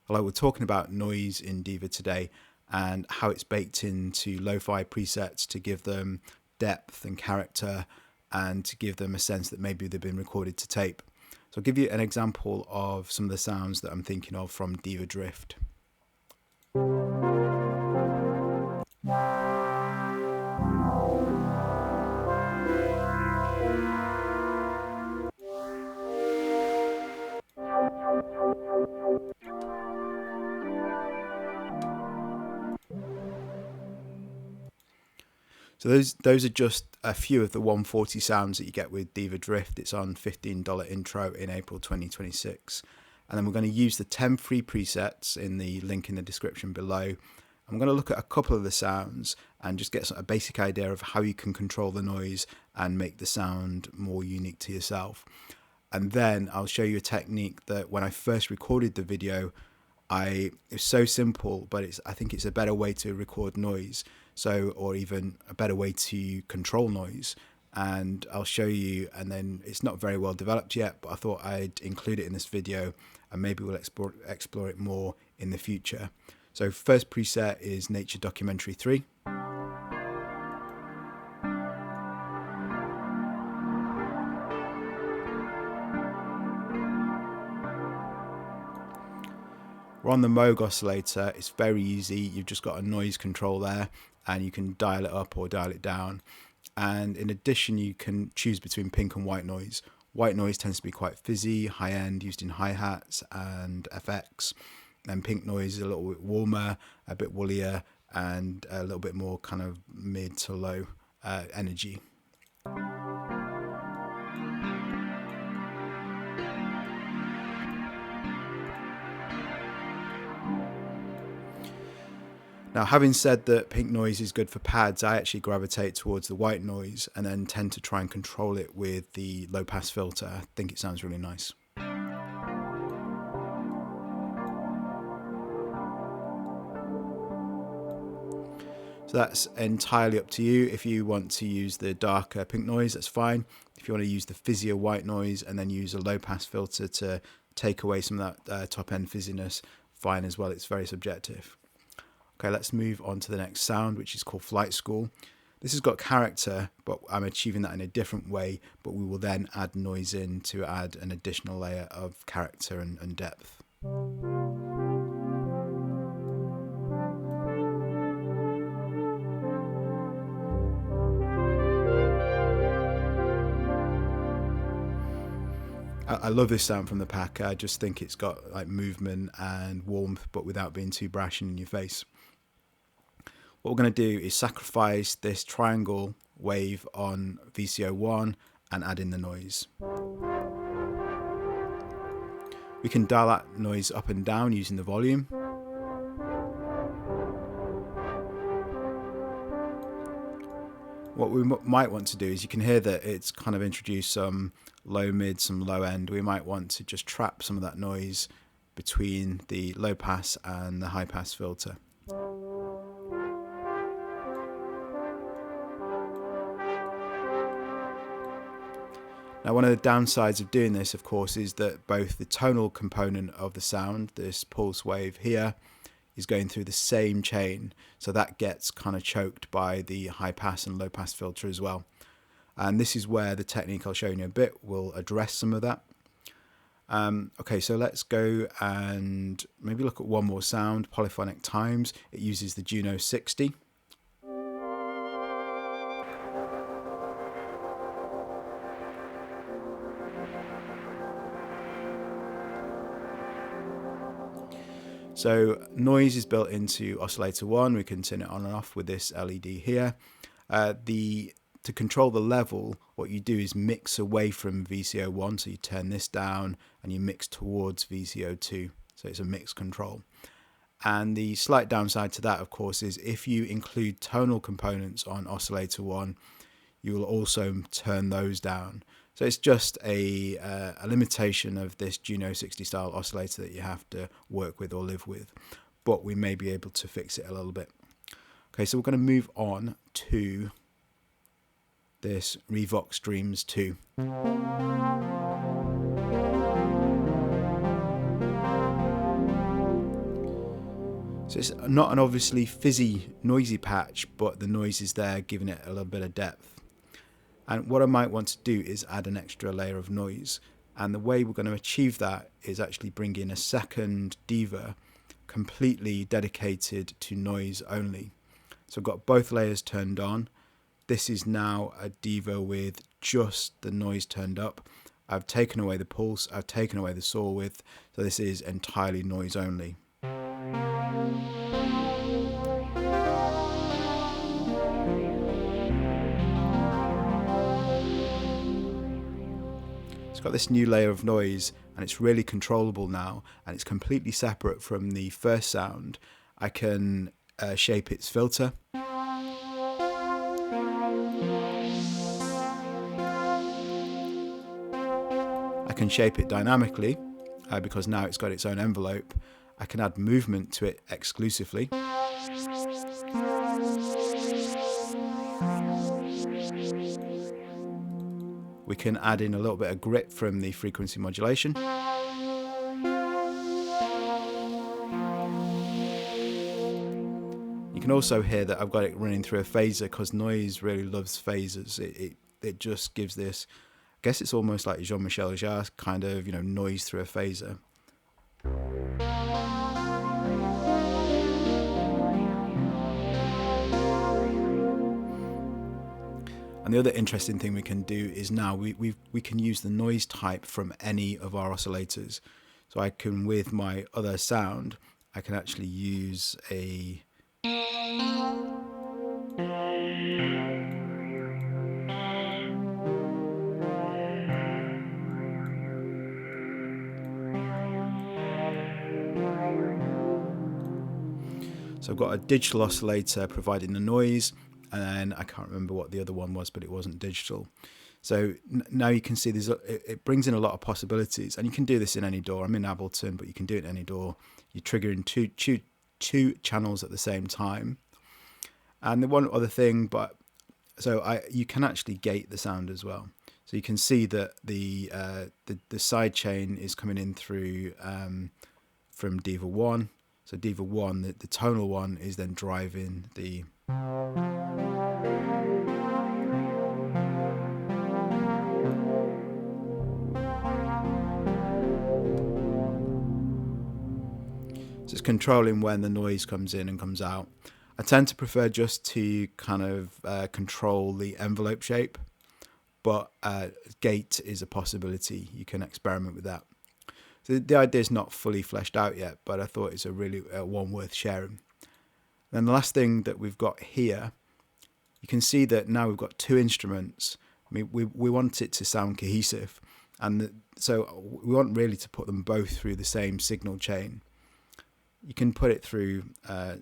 Although we're talking about noise in Diva today and how it's baked into lo-fi presets to give them depth and character and to give them a sense that maybe they've been recorded to tape. So I'll give you an example of some of the sounds that I'm thinking of from Diva Drift. So those are just a few of the 140 sounds that you get with Diva Drift. It's on $15 intro in April 2026. And then we're going to use the 10 free presets in the link in the description below. I'm going to look at a couple of the sounds and just get a basic idea of how you can control the noise and make the sound more unique to yourself. And then I'll show you a technique that when I first recorded the video, it's so simple, but I think it's a better way to record noise. Or even a better way to control noise. And I'll show you, and then it's not very well developed yet, but I thought I'd include it in this video and maybe we'll explore it more in the future. So first preset is Nature Documentary 3. We're on the Moog oscillator. It's very easy. You've just got a noise control there and you can dial it up or dial it down. And in addition, you can choose between pink and white noise. White noise tends to be quite fizzy, high end, used in hi-hats and FX. And pink noise is a little bit warmer, a bit woollier, and a little bit more kind of mid to low energy. Now, having said that pink noise is good for pads, I actually gravitate towards the white noise and then tend to try and control it with the low pass filter. I think it sounds really nice. So that's entirely up to you. If you want to use the darker pink noise, that's fine. If you want to use the fizzier white noise and then use a low pass filter to take away some of that top end fizziness, fine as well. It's very subjective. Okay, let's move on to the next sound, which is called Flight School. This has got character, but I'm achieving that in a different way, but we will then add noise in to add an additional layer of character and depth. I love this sound from the pack. I just think it's got like movement and warmth, but without being too brash and in your face. What we're going to do is sacrifice this triangle wave on VCO1 and add in the noise. We can dial that noise up and down using the volume. What we might want to do is, you can hear that it's kind of introduced some low mid, some low end. We might want to just trap some of that noise between the low pass and the high pass filter. Now, one of the downsides of doing this, of course, is that both the tonal component of the sound, this pulse wave here, is going through the same chain. So that gets kind of choked by the high pass and low pass filter as well. And this is where the technique I'll show you in a bit will address some of that. Okay, so let's go and maybe look at one more sound, Polyphonic Times. It uses the Juno 60. So noise is built into oscillator 1. We can turn it on and off with this LED here. To control the level, what you do is mix away from VCO1. So you turn this down and you mix towards VCO2. So it's a mix control. And the slight downside to that, of course, is if you include tonal components on oscillator 1, you will also turn those down. So it's just a limitation of this Juno 60 style oscillator that you have to work with or live with, but we may be able to fix it a little bit. Okay, so we're going to move on to this Revox Dreams 2. So it's not an obviously fizzy, noisy patch, but the noise is there, giving it a little bit of depth. And what I might want to do is add an extra layer of noise. And the way we're going to achieve that is actually bring in a second Diva completely dedicated to noise only. So I've got both layers turned on. This is now a Diva with just the noise turned up. I've taken away the pulse, I've taken away the saw width, so this is entirely noise only. It's got this new layer of noise and it's really controllable now, and it's completely separate from the first sound. I can shape its filter. I can shape it dynamically because now it's got its own envelope. I can add movement to it exclusively. We can add in a little bit of grit from the frequency modulation. You can also hear that I've got it running through a phaser because noise really loves phasers. It just gives this, I guess it's almost like Jean-Michel Jarre kind of, noise through a phaser. And the other interesting thing we can do is now we can use the noise type from any of our oscillators. So I can, with my other sound, I can actually use a So I've got a digital oscillator providing the noise, and then I can't remember what the other one was, but it wasn't digital. So now you can see it brings in a lot of possibilities, and you can do this in any DAW. I'm in Ableton, but you can do it in any DAW. You trigger in two channels at the same time. And the one other thing, you can actually gate the sound as well. So you can see that the side chain is coming in through from Diva 1. So Diva 1, the tonal one, is then driving the so it's controlling when the noise comes in and comes out. I tend to prefer just to kind of control the envelope shape, but gate is a possibility. You can experiment with that. So the idea is not fully fleshed out yet, but I thought it's a really one worth sharing. Then the last thing that we've got here, you can see that now we've got two instruments. I mean, we want it to sound cohesive, and so we want really to put them both through the same signal chain. You can put it through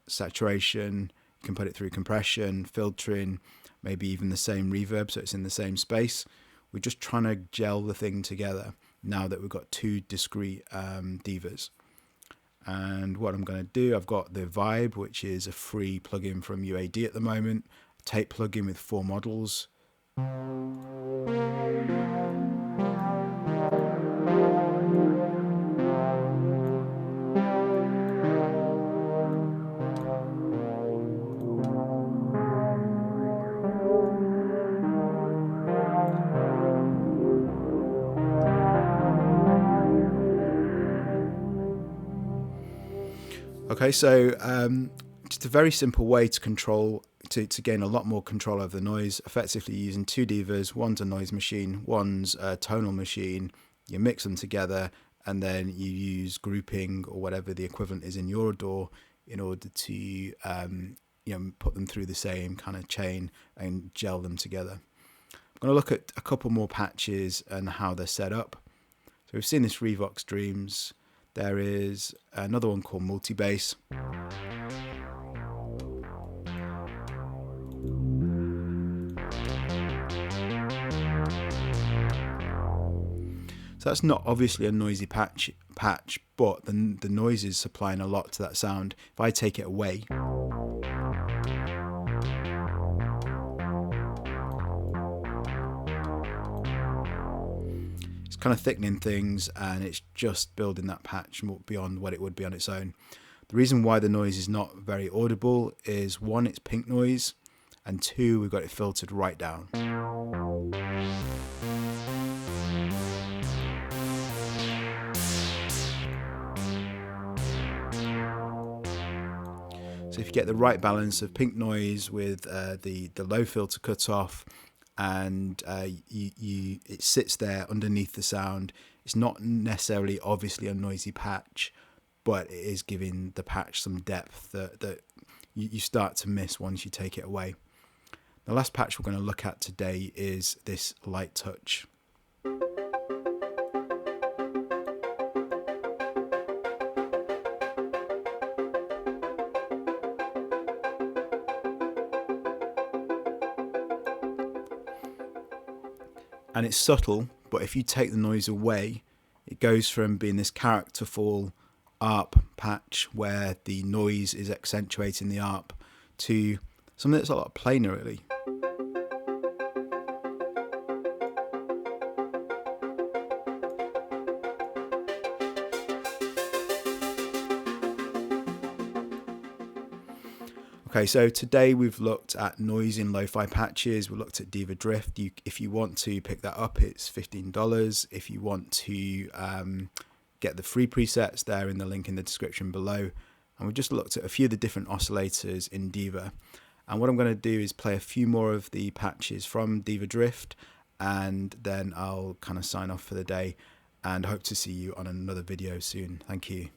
saturation, you can put it through compression, filtering, maybe even the same reverb, so it's in the same space. We're just trying to gel the thing together now that we've got two discrete Divas. And what I'm going to do, I've got the Vibe, which is a free plugin from UAD at the moment, a tape plugin with 4 models. Okay, so just a very simple way to control, to gain a lot more control over the noise, effectively using two Divas. One's a noise machine, one's a tonal machine. You mix them together, and then you use grouping or whatever the equivalent is in your DAW in order to put them through the same kind of chain and gel them together. I'm going to look at a couple more patches and how they're set up. So we've seen this Revox Dreams. There is another one called Multi-Bass. So that's not obviously a noisy patch, but the noise is supplying a lot to that sound. If I take it away, kind of thickening things, and it's just building that patch more beyond what it would be on its own. The reason why the noise is not very audible is 1, it's pink noise, and 2, we've got it filtered right down. So if you get the right balance of pink noise with the low filter cut off, and it sits there underneath the sound, it's not necessarily obviously a noisy patch, but it is giving the patch some depth that you start to miss once you take it away. The last patch we're going to look at today is this light touch. And it's subtle, but if you take the noise away, it goes from being this characterful ARP patch where the noise is accentuating the ARP to something that's a lot plainer, really. Okay, so today we've looked at noise in lo-fi patches. We looked at Diva Drift. If you want to pick that up, it's $15. If you want to get the free presets, they're in the link in the description below. And we've just looked at a few of the different oscillators in Diva. And what I'm going to do is play a few more of the patches from Diva Drift, and then I'll kind of sign off for the day and hope to see you on another video soon. Thank you.